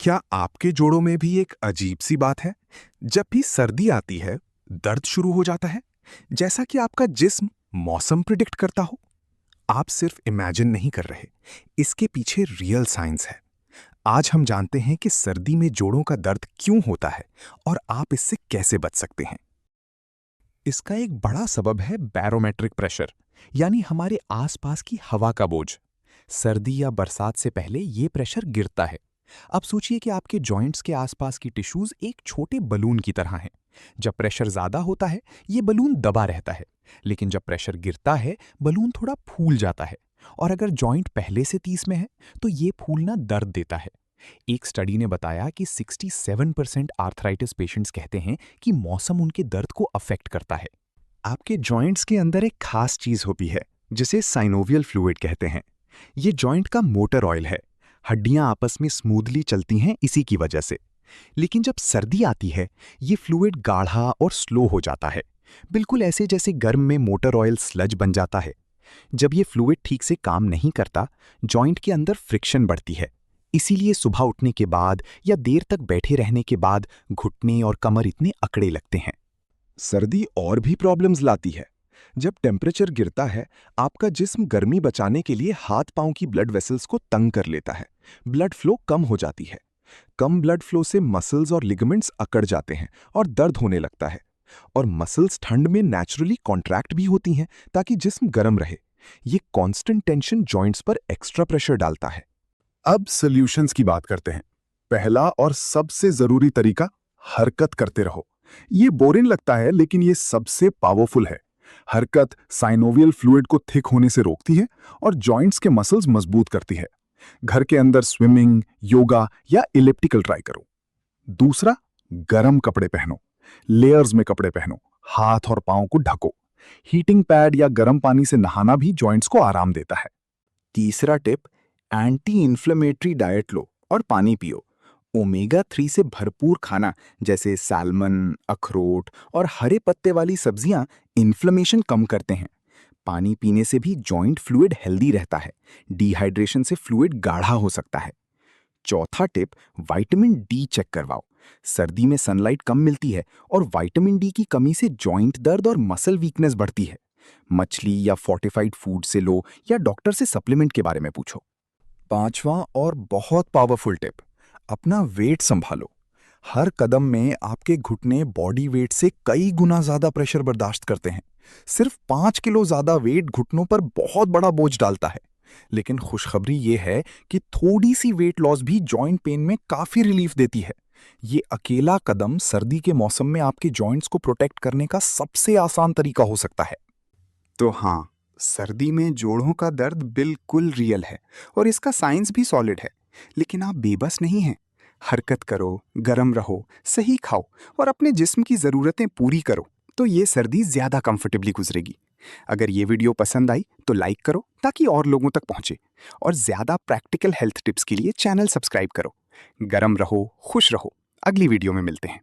क्या आपके जोड़ों में भी एक अजीब सी बात है? जब भी सर्दी आती है, दर्द शुरू हो जाता है, जैसा कि आपका जिस्म मौसम प्रिडिक्ट करता हो। आप सिर्फ इमेजिन नहीं कर रहे, इसके पीछे रियल साइंस है। आज हम जानते हैं कि सर्दी में जोड़ों का दर्द क्यों होता है और आप इससे कैसे बच सकते हैं। इसका एक बड़ा सबब है बैरोमेट्रिक प्रेशर, यानी हमारे आसपास की हवा का बोझ। सर्दी या बरसात से पहले ये प्रेशर गिरता है। अब सोचिए कि आपके जॉइंट्स के आसपास की टिश्यूज एक छोटे बलून की तरह हैं। जब प्रेशर ज्यादा होता है, ये बलून दबा रहता है, लेकिन जब प्रेशर गिरता है, बलून थोड़ा फूल जाता है। और अगर जॉइंट पहले से 30 में है, तो ये फूलना दर्द देता है। एक स्टडी ने बताया कि 67% आर्थराइटिस पेशेंट्स कहते हैं कि मौसम उनके दर्द को अफेक्ट करता है। आपके जॉइंट्स के अंदर एक खास चीज होती है, जिसे साइनोवियल फ्लूइड कहते हैं। ये जॉइंट का मोटर ऑयल है। हड्डियां आपस में स्मूथली चलती हैं इसी की वजह से। लेकिन जब सर्दी आती है, ये फ्लूइड गाढ़ा और स्लो हो जाता है, बिल्कुल ऐसे जैसे गर्म में मोटर ऑयल स्लज बन जाता है। जब ये फ्लूइड ठीक से काम नहीं करता, जॉइंट के अंदर फ्रिक्शन बढ़ती है। इसीलिए सुबह उठने के बाद या देर तक बैठे रहने के बाद घुटने और कमर इतने अकड़े लगते हैं। सर्दी और भी प्रॉब्लम्स लाती है। जब टेम्परेचर गिरता है, आपका जिस्म गर्मी बचाने के लिए हाथ पांव की ब्लड वेसल्स को तंग कर लेता है। ब्लड फ्लो कम हो जाती है। कम ब्लड फ्लो से मसल्स और लिगामेंट्स अकड़ जाते हैं और दर्द होने लगता है। और मसल्स ठंड में नेचुरली कॉन्ट्रैक्ट भी होती हैं ताकि जिस्म गर्म रहे। ये कांस्टेंट टेंशन जॉइंट्स पर एक्स्ट्रा प्रेशर डालता है। अब सॉल्यूशंस की बात करते हैं। पहला और सबसे जरूरी तरीका, हरकत करते रहो। ये बोरिंग लगता है, लेकिन ये सबसे पावरफुल है। हरकत साइनोवियल फ्लूइड को थिक होने से रोकती है और जॉइंट्स के मसल्स मजबूत करती है। घर के अंदर स्विमिंग, योगा या इलिप्टिकल ट्राई करो। दूसरा, गर्म कपड़े पहनो। लेयर्स में कपड़े पहनो। हाथ और पांव को ढको। हीटिंग पैड या गर्म पानी से नहाना भी जॉइंट्स को आराम देता है। तीसरा टिप, एंटी इन्फ्लेमेटरी डाइट लो और पानी पियो। ओमेगा 3 से भरपूर खाना जैसे सैल्मन, अखरोट और हरे पत्ते वाली सब्जियां इन्फ्लेमेशन कम करते हैं। पानी पीने से भी जॉइंट फ्लूइड हेल्दी रहता है। डिहाइड्रेशन से फ्लूइड गाढ़ा हो सकता है। चौथा टिप, विटामिन डी चेक करवाओ। सर्दी में सनलाइट कम मिलती है और विटामिन डी की कमी से जॉइंट दर्द और मसल वीकनेस बढ़ती है। मछली या फोर्टिफाइड फूड से लो या डॉक्टर से सप्लीमेंट के बारे में पूछो। पांचवा और बहुत पावरफुल टिप, अपना वेट संभालो। हर कदम में आपके घुटने बॉडी वेट से कई गुना ज्यादा प्रेशर बर्दाश्त करते हैं। सिर्फ 5 किलो ज्यादा वेट घुटनों पर बहुत बड़ा बोझ डालता है। लेकिन खुशखबरी ये है कि थोड़ी सी वेट लॉस भी जॉइंट पेन में काफी रिलीफ देती है। ये अकेला कदम सर्दी के मौसम में आपके जॉइंट्स को प्रोटेक्ट करने का सबसे आसान तरीका हो सकता है। तो हाँ, सर्दी में जोड़ों का दर्द बिल्कुल रियल है और इसका साइंस भी सॉलिड है। लेकिन आप बेबस नहीं हैं। हरकत करो, गर्म रहो, सही खाओ और अपने जिस्म की ज़रूरतें पूरी करो, तो ये सर्दी ज़्यादा कंफर्टेबली गुजरेगी। अगर ये वीडियो पसंद आई तो लाइक करो ताकि और लोगों तक पहुंचे, और ज़्यादा प्रैक्टिकल हेल्थ टिप्स के लिए चैनल सब्सक्राइब करो। गर्म रहो, खुश रहो। अगली वीडियो में मिलते हैं।